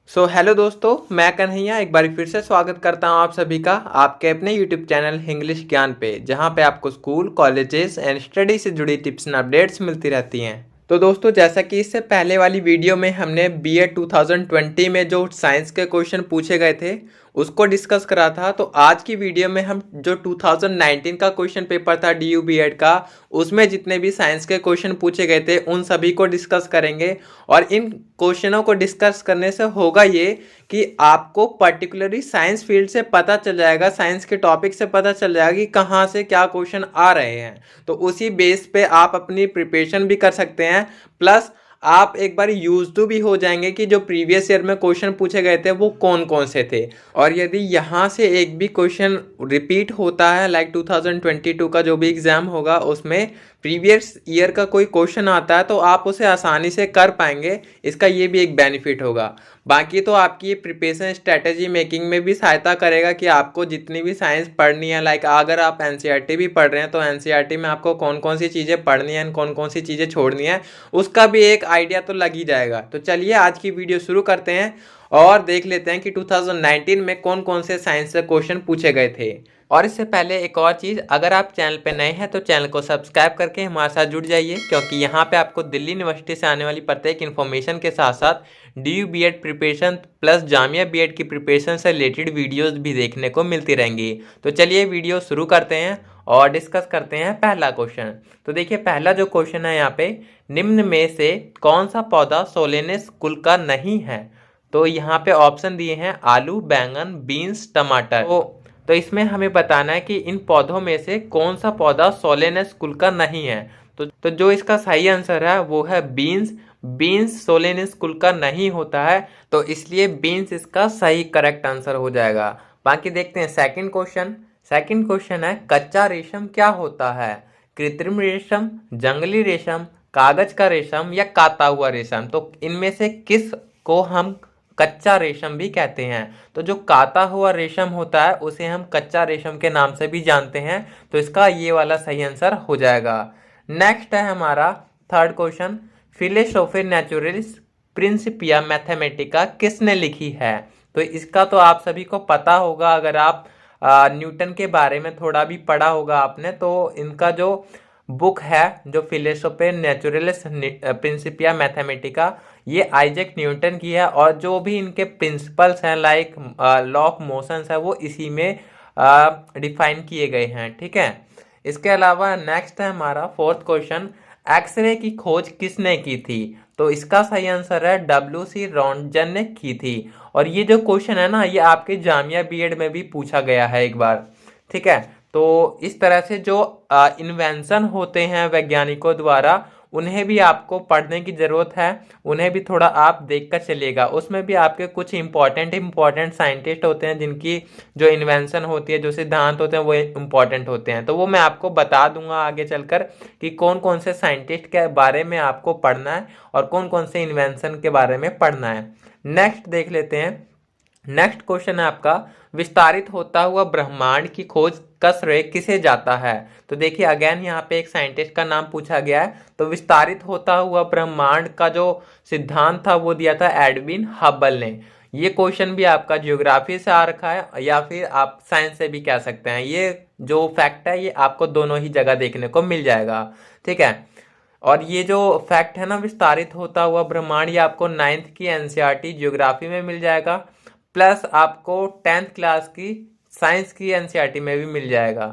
Hello दोस्तों, मैं कन्हैया एक बार फिर से स्वागत करता हूं आप सभी का आपके अपने यूट्यूब चैनल इंग्लिश ज्ञान पे, जहां पे आपको स्कूल, कॉलेजेस एंड स्टडी से जुड़ी टिप्स एंड अपडेट्स मिलती रहती हैं। तो दोस्तों, जैसा कि इससे पहले वाली वीडियो में हमने बीए 2020 में जो साइंस के क्वेश्चन पूछे गए थे उसको डिस्कस करा था, तो आज की वीडियो में हम जो 2019 का क्वेश्चन पेपर था डीयू बीएड का, उसमें जितने भी साइंस के क्वेश्चन पूछे गए थे उन सभी को डिस्कस करेंगे। और इन क्वेश्चनों को डिस्कस करने से होगा ये कि आपको पर्टिकुलरली साइंस फील्ड से पता चल जाएगा, साइंस के टॉपिक से पता चल जाएगा कि कहाँ से क्या क्वेश्चन आ रहे हैं। तो उसी बेस पे आप अपनी प्रिपरेशन भी कर सकते हैं, प्लस आप एक बार यूज टू भी हो जाएंगे कि जो प्रीवियस ईयर में क्वेश्चन पूछे गए थे वो कौन कौन से थे। और यदि यहाँ से एक भी क्वेश्चन रिपीट होता है, लाइक 2022 का जो भी एग्जाम होगा उसमें प्रीवियस ईयर का कोई क्वेश्चन आता है, तो आप उसे आसानी से कर पाएंगे। इसका ये भी एक बेनिफिट होगा। बाकी तो आपकी ये प्रिपरेशन स्ट्रेटेजी मेकिंग में भी सहायता करेगा कि आपको जितनी भी साइंस पढ़नी है, लाइक अगर आप एनसीईआरटी भी पढ़ रहे हैं तो एनसीईआरटी में आपको कौन कौन सी चीज़ें पढ़नी है, कौन कौन सी चीज़ें छोड़नी है, उसका भी एक आइडिया तो लग ही जाएगा। तो चलिए आज की वीडियो शुरू करते हैं और देख लेते हैं कि 2019 में कौन कौन से साइंस से क्वेश्चन पूछे गए थे। और इससे पहले एक और चीज़, अगर आप चैनल पे नए हैं तो चैनल को सब्सक्राइब करके हमारे साथ जुड़ जाइए, क्योंकि यहाँ पे आपको दिल्ली यूनिवर्सिटी से आने वाली प्रत्येक इन्फॉर्मेशन के साथ साथ DU BEd preparation plus Jamia BEd की प्रिपरेशन से रिलेटेड वीडियोस भी देखने को मिलती रहेंगी। तो चलिए वीडियो शुरू करते हैं और डिस्कस करते हैं पहला क्वेश्चन। तो देखिए, पहला जो क्वेश्चन है यहाँ पे, निम्न में से कौन सा पौधा सोलेनस कुल का नहीं है। तो यहाँ पे ऑप्शन दिए हैं आलू, बैंगन, बीन्स, टमाटर। तो इसमें हमें बताना है कि इन पौधों में से कौन सा पौधा सोलेनस कुल का नहीं है। तो जो इसका सही आंसर है वो है बीन्स। बीन्स सोलेनस कुल का नहीं होता है, तो इसलिए बीन्स इसका सही करेक्ट आंसर हो जाएगा। बाकी देखते हैं सेकंड क्वेश्चन। सेकंड क्वेश्चन है, कच्चा रेशम क्या होता है। कृत्रिम रेशम, जंगली रेशम, कागज का रेशम या काता हुआ रेशम। तो इनमें से किस को हम कच्चा रेशम भी कहते हैं। तो जो काता हुआ रेशम होता है उसे हम कच्चा रेशम के नाम से भी जानते हैं, तो इसका ये वाला सही आंसर हो जाएगा। नेक्स्ट है हमारा third question, philosophy naturalis Principia Mathematica किसने लिखी है। तो इसका तो आप सभी को पता होगा, अगर आप न्यूटन के बारे में थोड़ा भी पढ़ा होगा आपने, तो इनका जो बुक है जो फिलोसोफी नेचुरलिस प्रिंसिपिया मैथमेटिका, ये आइजैक न्यूटन की है। और जो भी इनके प्रिंसिपल्स हैं, लाइक लॉ ऑफ मोशंस है, वो इसी में डिफाइन किए गए हैं। ठीक है, इसके अलावा नेक्स्ट है हमारा फोर्थ क्वेश्चन, एक्सरे की खोज किसने की थी। तो इसका सही आंसर है डब्ल्यू.सी. रॉन्टगन ने की थी। और ये जो क्वेश्चन है ना, ये आपके जामिया बीएड में भी पूछा गया है एक बार। ठीक है, तो इस तरह से जो इन्वेंशन होते हैं वैज्ञानिकों द्वारा, उन्हें भी आपको पढ़ने की ज़रूरत है, उन्हें भी थोड़ा आप देखकर चलिएगा। उसमें भी आपके कुछ इंपॉर्टेंट साइंटिस्ट होते हैं जिनकी जो इन्वेंशन होती है, जो सिद्धांत होते हैं वो इम्पॉर्टेंट होते हैं। तो वो मैं आपको बता दूंगा आगे चलकर कि कौन कौन से साइंटिस्ट के बारे में आपको पढ़ना है और कौन कौन से इन्वेंशन के बारे में पढ़ना है। नेक्स्ट देख लेते हैं। नेक्स्ट क्वेश्चन है आपका, विस्तारित होता हुआ ब्रह्मांड की खोज का श्रेय किसे जाता है। तो देखिए, अगेन यहाँ पे एक साइंटिस्ट का नाम पूछा गया है। तो विस्तारित होता हुआ ब्रह्मांड का जो सिद्धांत था वो दिया था एडविन हबल ने। ये क्वेश्चन भी आपका ज्योग्राफी से आ रखा है या फिर आप साइंस से भी कह सकते हैं। ये जो फैक्ट है ये आपको दोनों ही जगह देखने को मिल जाएगा। ठीक है, और ये जो फैक्ट है ना, विस्तारित होता हुआ ब्रह्मांड, ये आपको 9th की एनसीईआरटी ज्योग्राफी में मिल जाएगा, प्लस आपको 10th क्लास की साइंस की एनसीईआरटी में भी मिल जाएगा।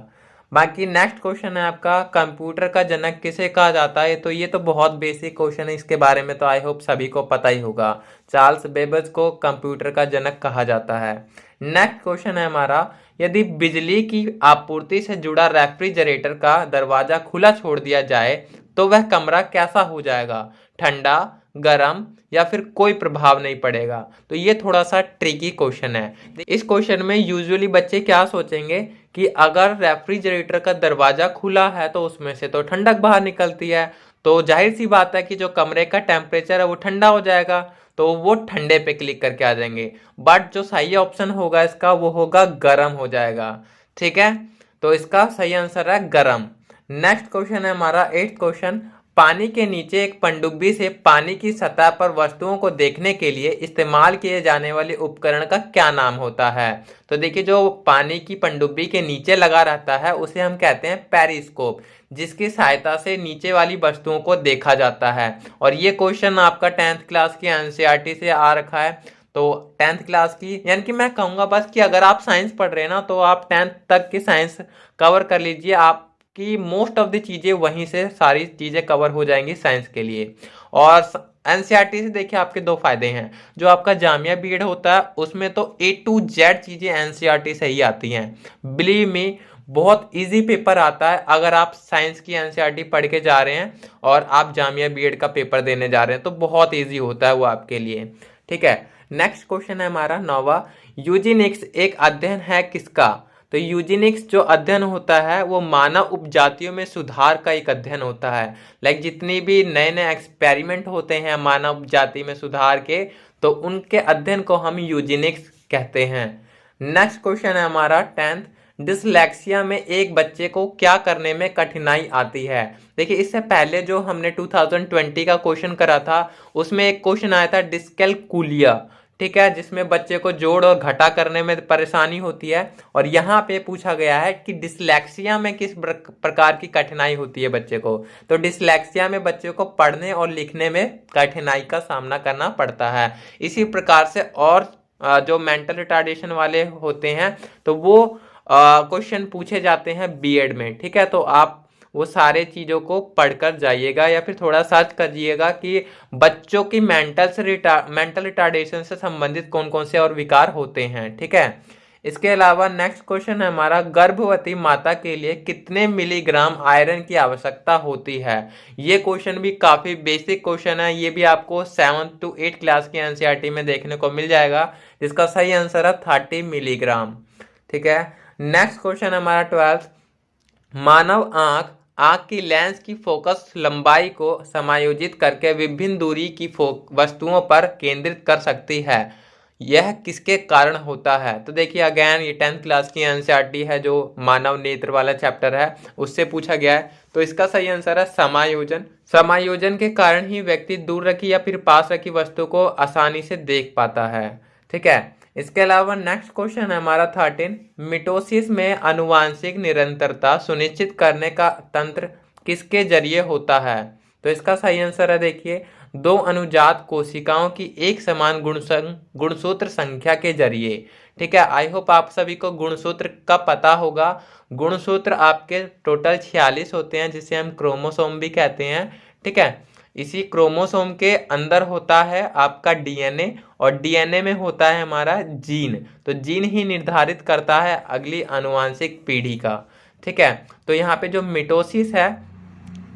बाकी नेक्स्ट क्वेश्चन है आपका, कंप्यूटर का जनक किसे कहा जाता है। तो ये तो बहुत बेसिक क्वेश्चन है, इसके बारे में तो आई होप सभी को पता ही होगा। चार्ल्स बेबेज को कंप्यूटर का जनक कहा जाता है। नेक्स्ट क्वेश्चन है हमारा, यदि बिजली की आपूर्ति से जुड़ा रेफ्रिजरेटर का दरवाजा खुला छोड़ दिया जाए तो वह कमरा कैसा हो जाएगा। ठंडा, गर्म या फिर कोई प्रभाव नहीं पड़ेगा। तो ये थोड़ा सा ट्रिकी क्वेश्चन है। इस क्वेश्चन में यूजुअली बच्चे क्या सोचेंगे कि अगर रेफ्रिजरेटर का दरवाजा खुला है तो उसमें से तो ठंडक बाहर निकलती है, तो जाहिर सी बात है कि जो कमरे का टेम्परेचर है वो ठंडा हो जाएगा, तो वो ठंडे पे क्लिक करके आ जाएंगे। बट जो सही ऑप्शन होगा इसका वो होगा गर्म हो जाएगा। ठीक है, तो इसका सही आंसर है गर्म। नेक्स्ट क्वेश्चन है हमारा 8th क्वेश्चन, पानी के नीचे एक पनडुब्बी से पानी की सतह पर वस्तुओं को देखने के लिए इस्तेमाल किए जाने वाले उपकरण का क्या नाम होता है? तो देखिए, जो पानी की पनडुब्बी के नीचे लगा रहता है उसे हम कहते हैं पेरिस्कोप, जिसकी सहायता से नीचे वाली वस्तुओं को देखा जाता है। और ये क्वेश्चन आपका 10th क्लास की एनसीईआरटी से आ रखा है। तो 10th क्लास की, यानी कि मैं कहूँगा बस कि अगर आप साइंस पढ़ रहे हैं ना, तो आप 10th तक की साइंस कवर कर लीजिए। आप कि मोस्ट ऑफ द चीज़ें वहीं से सारी चीज़ें कवर हो जाएंगी साइंस के लिए। और एनसीईआरटी से देखिए आपके दो फायदे हैं। जो आपका जामिया बीएड होता है उसमें तो A to Z चीज़ें एनसीईआरटी से ही आती हैं। बिलीव मी, बहुत इजी पेपर आता है अगर आप साइंस की एनसीईआरटी पढ़ के जा रहे हैं और आप जामिया बीएड का पेपर देने जा रहे हैं, तो बहुत ईजी होता है वो आपके लिए। ठीक है, नेक्स्ट क्वेश्चन है हमारा 9वां। यूजीनिक्स एक अध्ययन है किसका? तो यूजीनिक्स जो अध्ययन होता है वो मानव उपजातियों में सुधार का एक अध्ययन होता है। लाइक जितनी भी नए नए एक्सपेरिमेंट होते हैं मानव उपजाति में सुधार के, तो उनके अध्ययन को हम यूजीनिक्स कहते हैं। नेक्स्ट क्वेश्चन है हमारा 10th। डिसलेक्सिया में एक बच्चे को क्या करने में कठिनाई आती है? देखिए, इससे पहले जो हमने 2020 का क्वेश्चन करा था उसमें एक क्वेश्चन आया था डिस्कैलकुलिया, ठीक है, जिसमें बच्चे को जोड़ और घटा करने में परेशानी होती है। और यहाँ पे पूछा गया है कि डिसलेक्सिया में किस प्रकार की कठिनाई होती है बच्चे को। तो डिसलेक्सिया में बच्चे को पढ़ने और लिखने में कठिनाई का सामना करना पड़ता है। इसी प्रकार से और जो मेंटल रिटार्डेशन वाले होते हैं तो वो क्वेश्चन पूछे जाते हैं बीएड में। ठीक है, तो आप वो सारे चीज़ों को पढ़कर जाइएगा या फिर थोड़ा सर्च करिएगा कि बच्चों की मेंटल रिटार्डेशन से संबंधित कौन कौन से और विकार होते हैं। ठीक है, इसके अलावा नेक्स्ट क्वेश्चन है हमारा, गर्भवती माता के लिए कितने मिलीग्राम आयरन की आवश्यकता होती है? ये क्वेश्चन भी काफ़ी बेसिक क्वेश्चन है। ये भी आपको 7th to 8th क्लास की एनसीईआरटी में देखने को मिल जाएगा, जिसका सही आंसर है 30 मिलीग्राम। ठीक है, नेक्स्ट क्वेश्चन हमारा 12th। मानव आंख की लेंस की फोकस लंबाई को समायोजित करके विभिन्न दूरी की वस्तुओं पर केंद्रित कर सकती है। यह किसके कारण होता है? तो देखिए, अगेन ये 10th क्लास की एनसीईआरटी है जो मानव नेत्र वाला चैप्टर है, उससे पूछा गया है। तो इसका सही आंसर है समायोजन। समायोजन के कारण ही व्यक्ति दूर रखी या फिर पास रखी वस्तु को आसानी से देख पाता है। ठीक है, इसके अलावा नेक्स्ट क्वेश्चन है हमारा 13। मिटोसिस में आनुवांशिक निरंतरता सुनिश्चित करने का तंत्र किसके जरिए होता है? तो इसका सही आंसर है, देखिए, दो अनुजात कोशिकाओं की एक समान गुणसूत्र संख्या के जरिए। ठीक है, आई होप आप सभी को गुणसूत्र का पता होगा। गुणसूत्र आपके टोटल 46 होते हैं, जिसे हम क्रोमोसोम भी कहते हैं। ठीक है, इसी क्रोमोसोम के अंदर होता है आपका डीएनए और डीएनए में होता है हमारा जीन। तो जीन ही निर्धारित करता है अगली आनुवांशिक पीढ़ी का। ठीक है, तो यहाँ पे जो मिटोसिस है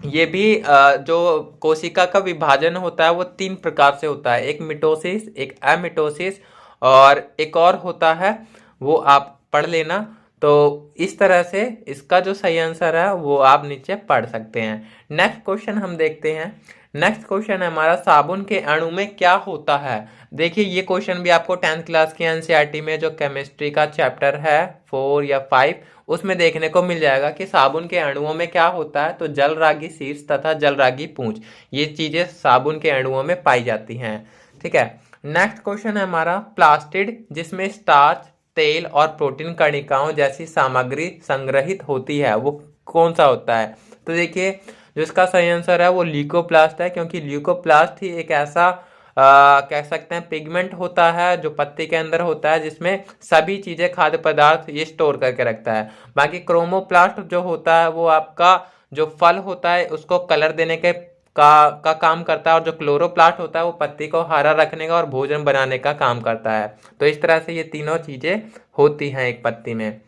ये भी जो कोशिका का विभाजन होता है वो 3 प्रकार से होता है। एक मिटोसिस, एक एमिटोसिस और एक और होता है, वो आप पढ़ लेना। तो इस तरह से इसका जो सही आंसर है वो आप नीचे पढ़ सकते हैं। नेक्स्ट क्वेश्चन हम देखते हैं। नेक्स्ट क्वेश्चन है हमारा, साबुन के अणु में क्या होता है? देखिए, ये क्वेश्चन भी आपको 10th क्लास की एनसीईआरटी में जो केमिस्ट्री का चैप्टर है 4 या 5 उसमें देखने को मिल जाएगा कि साबुन के अणुओं में क्या होता है। तो जल रागी शीर्ष तथा जल रागी पूंछ, ये चीजें साबुन के अणुओं में पाई जाती हैं। ठीक है, नेक्स्ट क्वेश्चन है हमारा, प्लास्टिड जिसमें स्टार्च, तेल और प्रोटीन कणिकाओं जैसी सामग्री संग्रहित होती है वो कौन सा होता है? तो देखिए, जो इसका सही आंसर है वो ल्यूकोप्लास्ट है, क्योंकि ल्यूकोप्लास्ट ही एक ऐसा कह सकते हैं पिगमेंट होता है जो पत्ती के अंदर होता है, जिसमें सभी चीजें खाद्य पदार्थ ये स्टोर करके रखता है। बाकी क्रोमोप्लास्ट जो होता है वो आपका जो फल होता है उसको कलर देने के का काम करता है, और जो क्लोरोप्लास्ट होता है वो पत्ती को हरा रखने का और भोजन बनाने का काम करता है। तो इस तरह से ये तीनों चीजें होती हैं एक पत्ती में।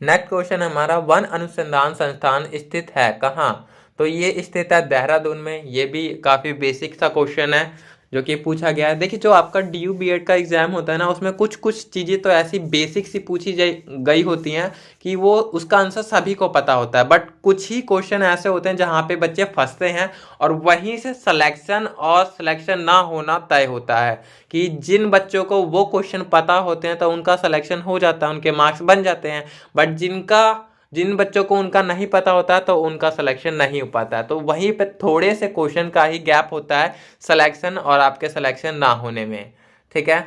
नेक्स्ट क्वेश्चन हमारा, वन अनुसंधान संस्थान स्थित है कहाँ? तो ये स्थित है देहरादून में। ये भी काफ़ी बेसिक सा क्वेश्चन है जो कि पूछा गया है। देखिए, जो आपका DU बीएड का एग्जाम होता है ना, उसमें कुछ कुछ चीज़ें तो ऐसी बेसिक सी पूछी गई होती हैं कि वो उसका आंसर सभी को पता होता है, बट कुछ ही क्वेश्चन ऐसे होते हैं जहाँ पे बच्चे फंसते हैं और वहीं से सिलेक्शन और सिलेक्शन ना होना तय होता है। कि जिन बच्चों को वो क्वेश्चन पता होते हैं तो उनका सिलेक्शन हो जाता है, उनके मार्क्स बन जाते हैं, बट जिनका जिन बच्चों को उनका नहीं पता होता तो उनका सिलेक्शन नहीं हो पाता, तो वहीं पे थोड़े से क्वेश्चन का ही गैप होता है सिलेक्शन और आपके सिलेक्शन ना होने में। ठीक है,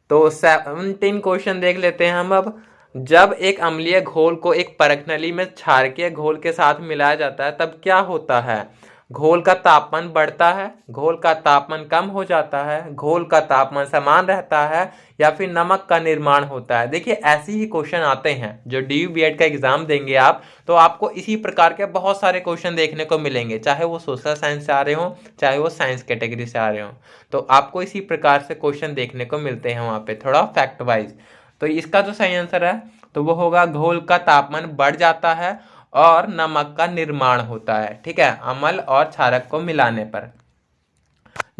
तो 17 क्वेश्चन देख लेते हैं हम अब। जब एक अम्लीय घोल को एक परखनली में क्षारकीय घोल के साथ मिलाया जाता है तब क्या होता है? घोल का तापमान बढ़ता है, घोल का तापमान कम हो जाता है, घोल का तापमान समान रहता है, या फिर नमक का निर्माण होता है। देखिए ऐसे ही क्वेश्चन आते हैं जो DU बीएड का एग्जाम देंगे आप, तो आपको इसी प्रकार के बहुत सारे क्वेश्चन देखने को मिलेंगे, चाहे वो सोशल साइंस से आ रहे हो, चाहे वो साइंस कैटेगरी से आ रहे हो, तो आपको इसी प्रकार से क्वेश्चन देखने को मिलते हैं वहाँ पे थोड़ा फैक्ट वाइज। तो इसका जो सही आंसर है तो वो होगा घोल का तापमान बढ़ जाता है और नमक का निर्माण होता है। ठीक है, अम्ल और क्षारक को मिलाने पर।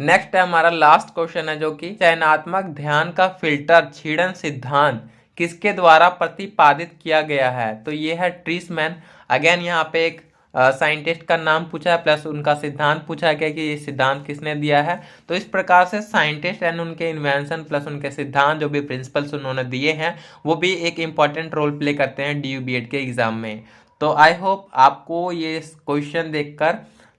नेक्स्ट है हमारा लास्ट क्वेश्चन है जो कि चयनात्मक ध्यान का फिल्टर छीड़न सिद्धांत किसके द्वारा प्रतिपादित किया गया है? तो ये है ट्रीसमैन। अगेन यहाँ पे एक साइंटिस्ट का नाम पूछा है प्लस उनका सिद्धांत पूछा गया कि ये सिद्धांत किसने दिया है। तो इस प्रकार से साइंटिस्ट एंड उनके इन्वेंशन प्लस उनके सिद्धांत जो भी प्रिंसिपल्स उन्होंने दिए हैं वो भी एक इम्पॉर्टेंट रोल प्ले करते हैं DU बीएड के एग्जाम में। तो आई होप आपको ये क्वेश्चन देखकर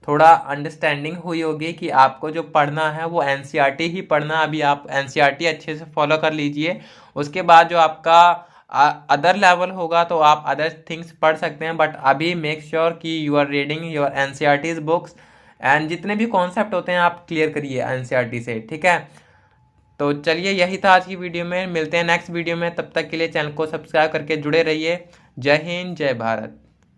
थोड़ा अंडरस्टैंडिंग हुई होगी कि आपको जो पढ़ना है वो NCERT ही पढ़ना। अभी आप NCERT अच्छे से फॉलो कर लीजिए, उसके बाद जो आपका अदर लेवल होगा तो आप अदर थिंग्स पढ़ सकते हैं, बट अभी मेक श्योर कि you are reading your NCERT's books and जितने भी कॉन्सेप्ट होते हैं आप क्लियर करिए NCERT से। ठीक है, तो चलिए यही था आज की वीडियो में, मिलते हैं नेक्स्ट वीडियो में, तब तक के लिए चैनल को सब्सक्राइब करके जुड़े रहिए। जय हिंद, जय भारत।